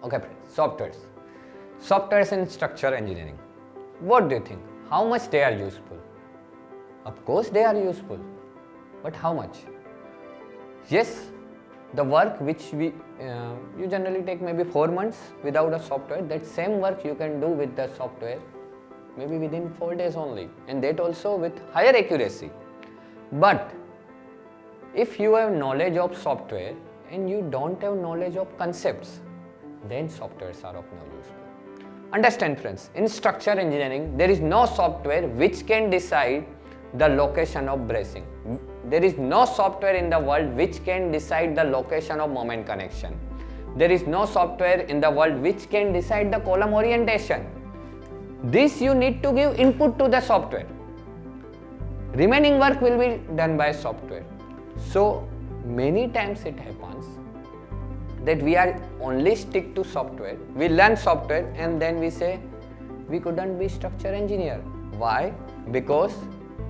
Okay, softwares. Softwares in structural engineering. What do you think? How much they are useful? Of course they are useful, but how much? Yes, the work which you generally take maybe 4 months without a software, that same work you can do with the software maybe within 4 days only, and that also with higher accuracy. But if you have knowledge of software and you don't have knowledge of concepts, then softwares are of no use. Understand friends, in structural engineering there is no software which can decide the location of bracing. There is no software in the world which can decide the location of moment connection. There is no software in the world which can decide the column orientation. This you need to give input to the software. Remaining work will be done by software. So many times it happens that we are only stick to software. We learn software and then we say we couldn't be structural engineer. Why? Because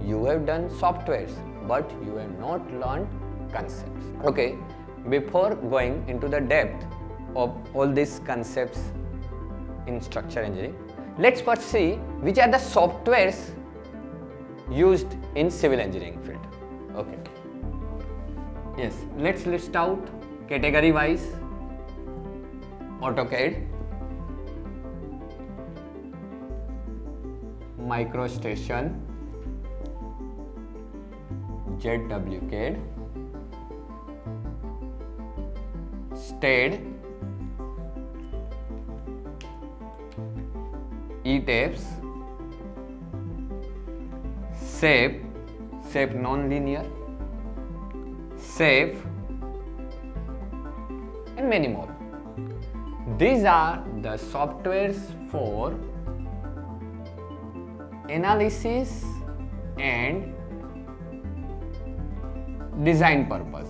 you have done softwares but you have not learned concepts. Okay, before going into the depth of all these concepts in structural engineering, let's first see which are the softwares used in civil engineering field. Okay. Yes, let's list out category wise. AutoCAD, MicroStation, ZWCAD, STAAD, ETABS, SAFE non-linear, SAFE, and many more. These are the softwares for analysis and design purpose.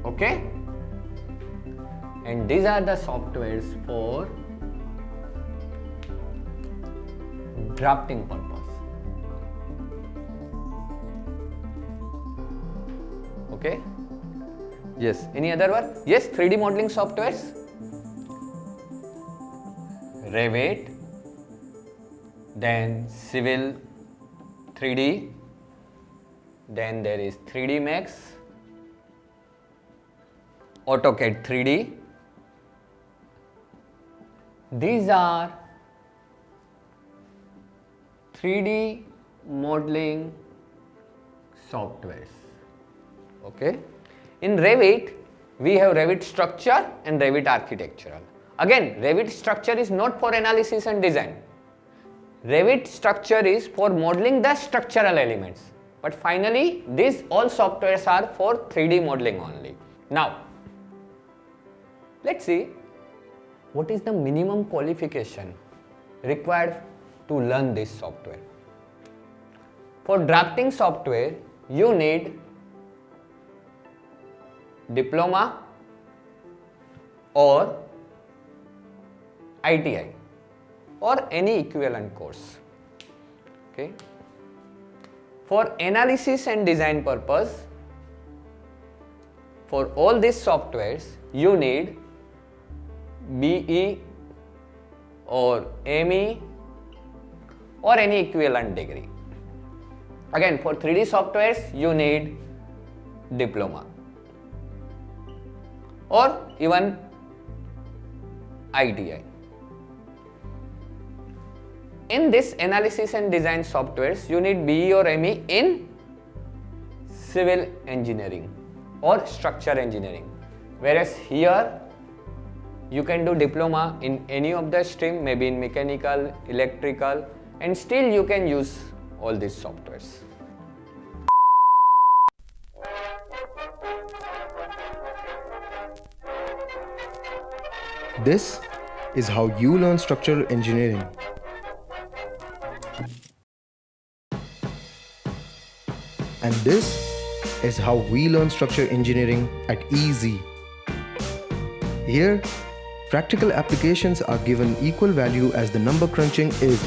Okay? And these are the softwares for drafting purpose. Okay? Yes. Any other one? Yes, 3D modeling softwares. Revit, then Civil 3D, then there is 3D Max, AutoCAD 3D. These are 3D modeling softwares. Okay. In Revit, we have Revit structure and Revit architectural. Again, Revit structure is not for analysis and design. Revit structure is for modeling the structural elements. But finally, these all softwares are for 3D modeling only. Now, let's see what is the minimum qualification required to learn this software. For drafting software, you need diploma or ITI or any equivalent course. Okay. For analysis and design purpose, for all these softwares, you need BE or ME or any equivalent degree. Again, for 3D softwares, you need diploma or even ITI. In this analysis and design softwares, you need BE or ME in civil engineering or structural engineering. Whereas here, you can do diploma in any of the stream, maybe in mechanical, electrical, and still you can use all these softwares. This is how you learn structural engineering. And this is how we learn structural engineering at EZ. Here, practical applications are given equal value as the number crunching is.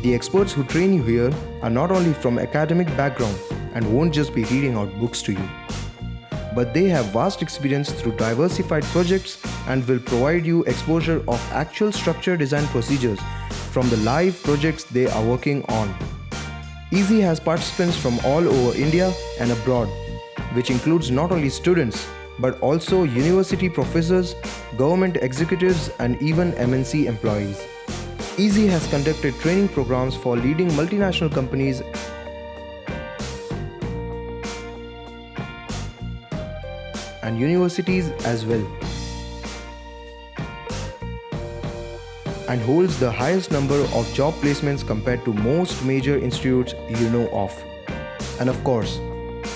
The experts who train you here are not only from academic background and won't just be reading out books to you, but they have vast experience through diversified projects and will provide you exposure of actual structure design procedures from the live projects they are working on. Easy has participants from all over India and abroad, which includes not only students but also university professors, government executives, and even MNC employees. Easy has conducted training programs for leading multinational companies and universities as well, and holds the highest number of job placements compared to most major institutes you know of. And of course,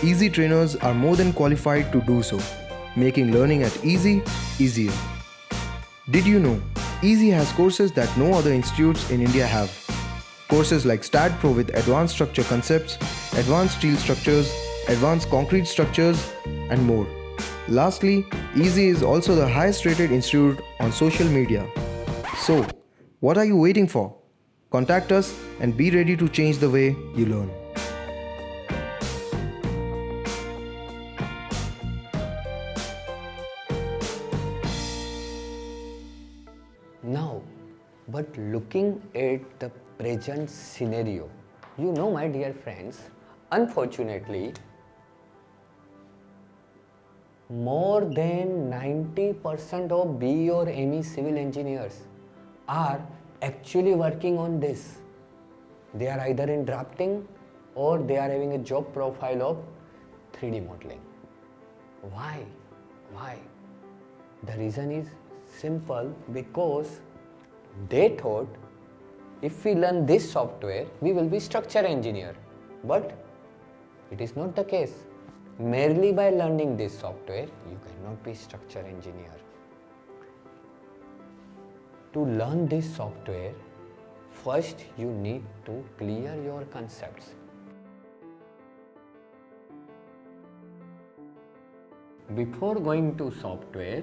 Easy trainers are more than qualified to do so, making learning at Easy easier. Did you know Easy has courses that no other institutes in India have? Courses like STAAD Pro with advanced structure concepts, advanced steel structures, advanced concrete structures, and more. Lastly, Easy is also the highest rated institute on social media. So, what are you waiting for? Contact us and be ready to change the way you learn. Now, but looking at the present scenario, you know, my dear friends, unfortunately, more than 90% of BE or ME civil engineers are actually working on this. They are either in drafting or they are having a job profile of 3D modeling. Why? Why? The reason is simple, because they thought if we learn this software, we will be structure engineer. But it is not the case. Merely by learning this software, you cannot be structure engineer. To learn this software, first you need to clear your concepts. Before going to software,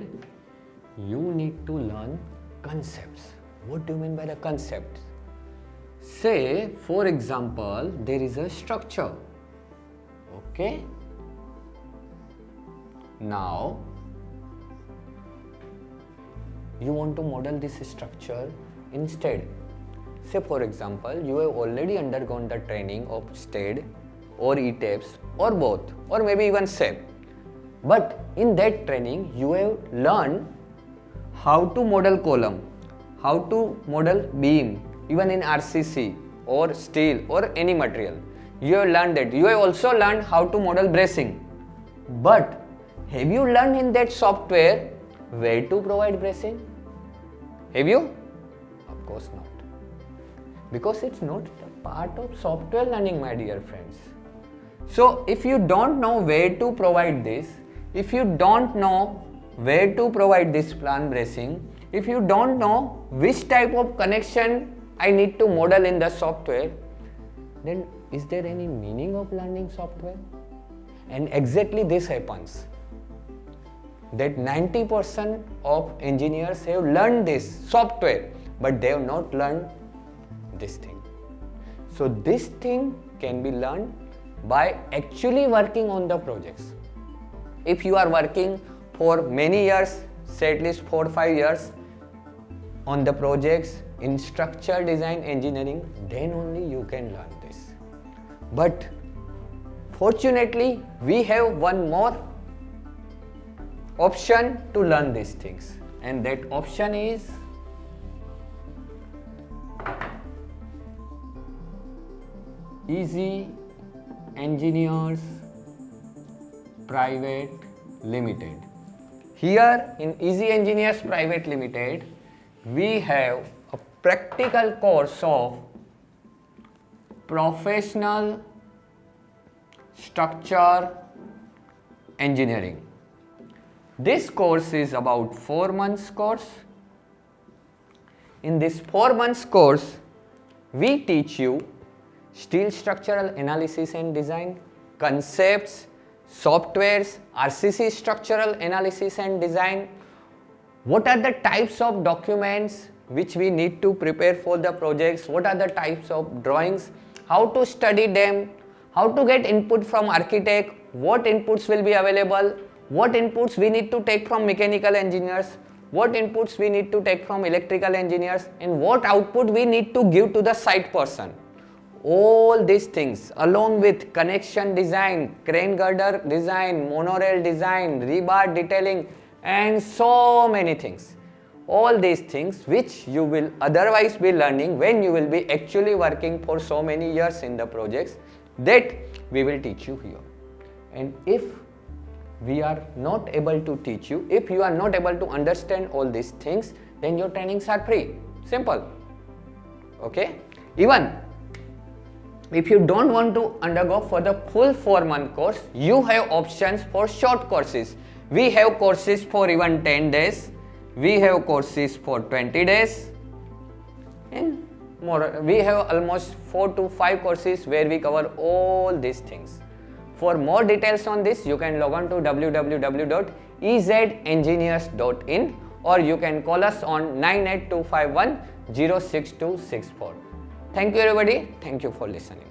you need to learn concepts. What do you mean by the concepts? Say, for example, there is a structure. Okay? Now, you want to model this structure instead. Say, for example, you have already undergone the training of STAAD or ETABS or both, or maybe even SAP. But in that training, you have learned how to model column, how to model beam, even in RCC or steel or any material. You have learned that. You have also learned how to model bracing. But have you learned in that software where to provide bracing? Have you? Of course not. Because it's not a part of software learning, my dear friends. So if you don't know where to provide this, if you don't know where to provide this plan bracing, if you don't know which type of connection I need to model in the software, then is there any meaning of learning software? And exactly this happens. That 90% of engineers have learned this software, but they have not learned this thing. So this thing can be learned by actually working on the projects. If you are working for many years, say at least 4 or 5 years on the projects in structure design engineering, then only you can learn this. But fortunately, we have one more option to learn these things, and that option is Easy Engineers Private Limited. Here in Easy Engineers Private Limited, we have a practical course of Professional Structure Engineering. This course is about 4 months course. In this 4 months course, we teach you steel structural analysis and design, concepts, softwares, RCC structural analysis and design, what are the types of documents which we need to prepare for the projects, what are the types of drawings, how to study them, how to get input from architect, what inputs will be available, what inputs we need to take from mechanical engineers, what inputs we need to take from electrical engineers, and what output we need to give to the site person. All these things along with connection design, crane girder design, monorail design, rebar detailing, and so many things. All these things which you will otherwise be learning when you will be actually working for so many years in the projects, that we will teach you here. And if we are not able to teach you, if you are not able to understand all these things, then your trainings are free. Simple. Okay? Even if you don't want to undergo for the full 4-month course, you have options for short courses. We have courses for even 10 days. We have courses for 20 days. And more, we have almost 4 to 5 courses where we cover all these things. For more details on this, you can log on to www.ezengineers.in or you can call us on 98251 06264. Thank you everybody. Thank you for listening.